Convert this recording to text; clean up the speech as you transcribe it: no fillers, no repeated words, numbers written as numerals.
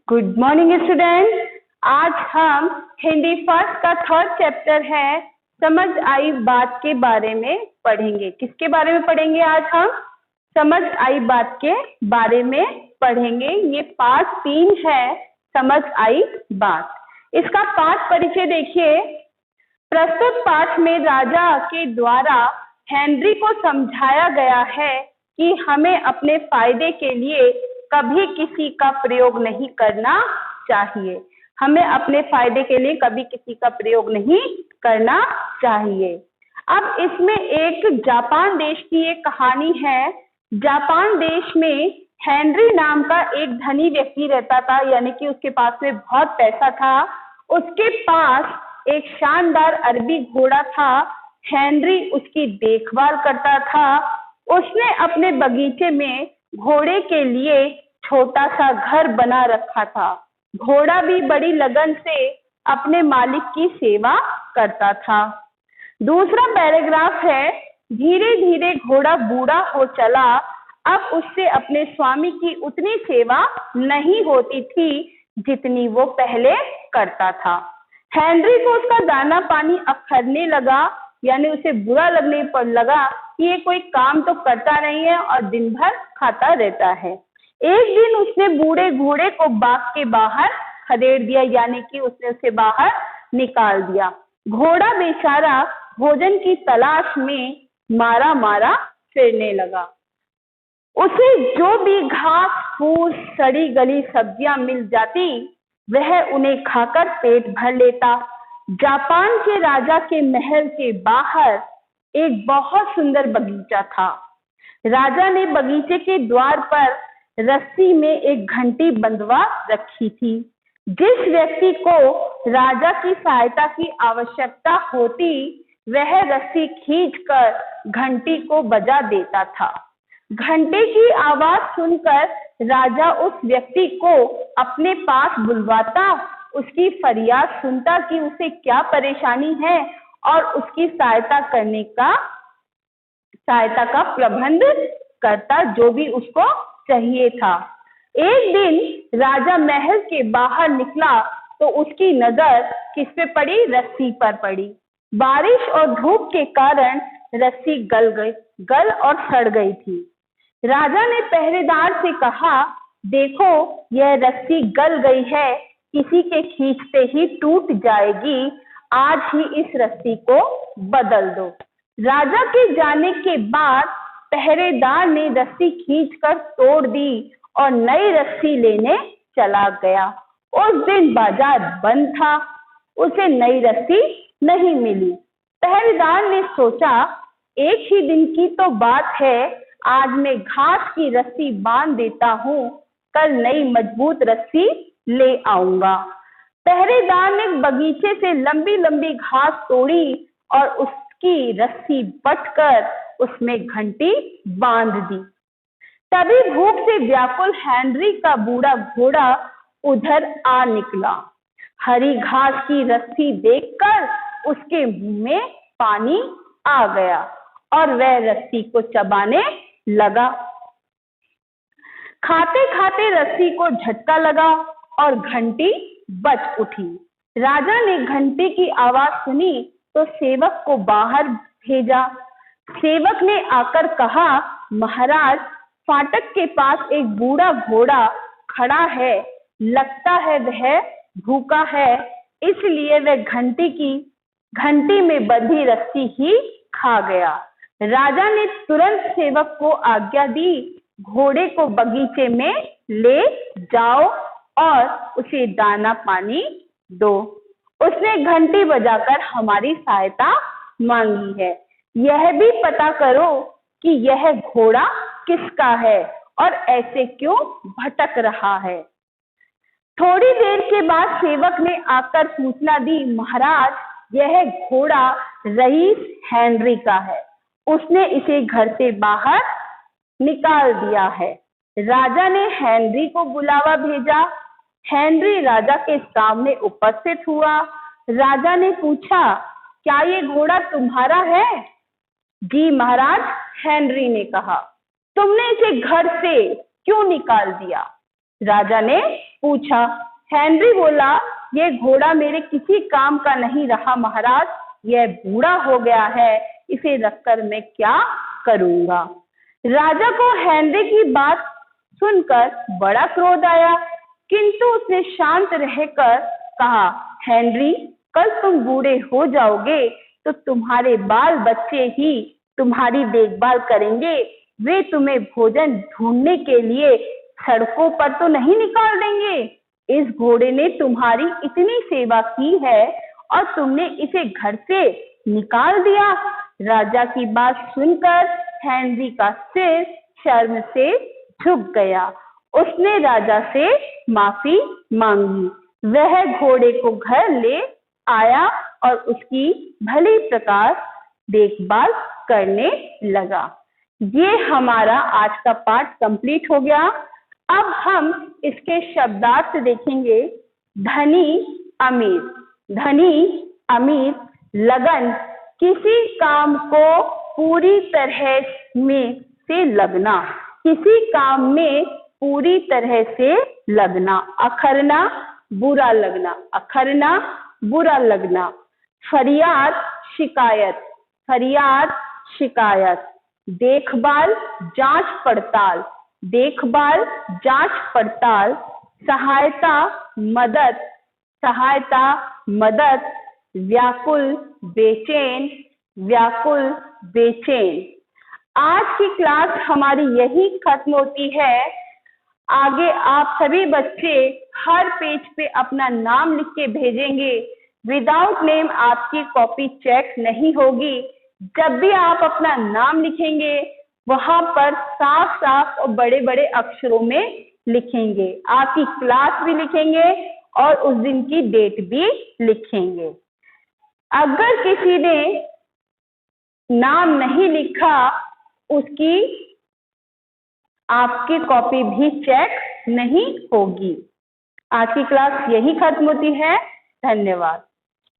Good morning student. आज हम Hindi first का थर्ड चैप्टर है समझ आई बात के बारे में पढ़ेंगे। किसके बारे में पढ़ेंगे? आज हम समझ आई बात के बारे में पढ़ेंगे। ये पाठ 3 है, समझ आई बात। इसका पाठ परिचय देखिए। प्रस्तुत पाठ में राजा के द्वारा हेनरी को समझाया गया है कि हमें अपने फायदे के लिए कभी किसी का प्रयोग नहीं करना चाहिए। हमें अपने फायदे के लिए कभी किसी का प्रयोग नहीं करना चाहिए। अब इसमें एक जापान देश की एक कहानी है। जापान देश में हेनरी नाम का एक धनी व्यक्ति रहता था, यानी कि उसके पास में बहुत पैसा था। उसके पास एक शानदार अरबी घोड़ा था। हेनरी उसकी देखभाल करता था। उसने अपने बगीचे में घोड़े के लिए छोटा सा घर बना रखा था। घोड़ा भी बड़ी लगन से अपने मालिक की सेवा करता था। दूसरा पैराग्राफ है, धीरे धीरे घोड़ा बूढ़ा हो चला। अब उससे अपने स्वामी की उतनी सेवा नहीं होती थी जितनी वो पहले करता था। हेनरी को उसका दाना पानी अखरने लगा, यानी उसे बुरा लगने पर लगा कि ये कोई काम तो करता नहीं है और दिन भर खाता रहता है। एक दिन उसने बूढ़े घोड़े को बाग के बाहर खदेड़ दिया, यानी कि उसने उसे बाहर निकाल दिया। घोड़ा बेचारा भोजन की तलाश में मारा मारा फिरने लगा। उसे जो भी घास फूस सड़ी गली सब्जियां मिल जाती वह उन्हें खाकर पेट भर लेता। जापान के राजा के महल के बाहर एक बहुत सुंदर बगीचा था। राजा ने बगीचे के द्वार पर रस्सी में एक घंटी बंधवा रखी थी। जिस व्यक्ति को राजा की सहायता की आवश्यकता होती वह रस्सी खींचकर घंटी को बजा देता था। घंटे की आवाज सुनकर राजा उस व्यक्ति को अपने पास बुलवाता, उसकी फरियाद सुनता कि उसे क्या परेशानी है और उसकी सहायता का प्रबंध करता, जो भी उसको चाहिए था। एक दिन राजा महल के बाहर निकला तो उसकी नजर किस पे पड़ी? रस्सी पर पड़ी। बारिश और धूप के कारण रस्सी गल और सड़ गई थी। राजा ने पहरेदार से कहा, देखो यह रस्सी गल गई है, किसी के खींचते ही टूट जाएगी। आज ही इस रस्सी को बदल दो। राजा के जाने के बाद पहरेदार ने रस्सी खींचकर तोड़ दी और नई रस्सी लेने चला गया। उस दिन बाजार बंद था, उसे नई रस्सी नहीं मिली। पहरेदार ने सोचा, एक ही दिन की तो बात है, आज मैं घास की रस्सी बांध देता हूँ, कल नई मजबूत रस्सी ले आऊंगा। पहरेदार ने बगीचे से लंबी लंबी घास तोड़ी और उसकी रस्सी बटकर उसमें घंटी बांध दी। तभी भूख से व्याकुल हेनरी का बूढ़ा घोड़ा उधर आ निकला। हरी घास की रस्सी देखकर उसके मुंह में पानी आ गया और वह रस्सी को चबाने लगा। खाते खाते रस्सी को झटका लगा और घंटी बज उठी। राजा ने घंटी की आवाज सुनी तो सेवक को बाहर भेजा। सेवक ने आकर कहा, महाराज, फाटक के पास एक बूढ़ा घोड़ा खड़ा है, लगता है वह भूखा है, इसलिए वह घंटी में बंधी रस्सी ही खा गया। राजा ने तुरंत सेवक को आज्ञा दी, घोड़े को बगीचे में ले जाओ और उसे दाना पानी दो। उसने घंटी बजाकर हमारी सहायता मांगी है। यह भी पता करो कि यह घोड़ा किसका है और ऐसे क्यों भटक रहा है। थोड़ी देर के बाद सेवक ने आकर सूचना दी, महाराज, यह घोड़ा रईस हेनरी का है, उसने इसे घर से बाहर निकाल दिया है। राजा ने हेनरी को बुलावा भेजा। हेनरी राजा के सामने उपस्थित हुआ। राजा ने पूछा, क्या ये घोड़ा तुम्हारा है? जी महाराज, हेनरी ने कहा। तुमने इसे घर से क्यों निकाल दिया? राजा ने पूछा। हेनरी बोला, ये घोड़ा मेरे किसी काम का नहीं रहा महाराज, यह बूढ़ा हो गया है, इसे रखकर मैं क्या करूंगा। राजा को हेनरी की बात सुनकर बड़ा क्रोध आया, किंतु उसने शांत रहकर कहा, हेनरी, कल तुम बूढ़े हो जाओगे तो तुम्हारे बाल बच्चे ही तुम्हारी देखभाल करेंगे, वे तुम्हें भोजन ढूंढने के लिए सड़कों पर तो नहीं निकाल देंगे। इस घोड़े ने तुम्हारी इतनी सेवा की है और तुमने इसे घर से निकाल दिया। राजा की बात सुनकर हेनरी का सिर शर्म से झुक गया। उसने राजा से माफी मांगी। वह घोड़े को घर ले आया और उसकी भली प्रकार देखभाल करने लगा। ये हमारा आज का पाठ कंप्लीट हो गया। अब हम इसके शब्दार्थ देखेंगे। धनी अमीर, धनी अमीर, लगन, किसी काम को पूरी तरह में से लगना, किसी काम में पूरी तरह से लगना। अखरना, बुरा लगना, अखरना, बुरा लगना। फरियाद, शिकायत, फरियाद, शिकायत। देखभाल, जांच पड़ताल, देखभाल, जांच पड़ताल। सहायता, मदद, सहायता, मदद। व्याकुल, बेचैन, व्याकुल, बेचैन। आज की क्लास हमारी यही खत्म होती है। आगे आप सभी बच्चे हर पेज पे अपना नाम लिख के भेजेंगे। विदाउट नेम आपकी कॉपी चेक नहीं होगी। जब भी आप अपना नाम लिखेंगे वहां पर साफ साफ और बड़े बड़े अक्षरों में लिखेंगे। आपकी क्लास भी लिखेंगे और उस दिन की डेट भी लिखेंगे। अगर किसी ने नाम नहीं लिखा, उसकी आपकी कॉपी भी चेक नहीं होगी। आज की क्लास यही खत्म होती है। धन्यवाद।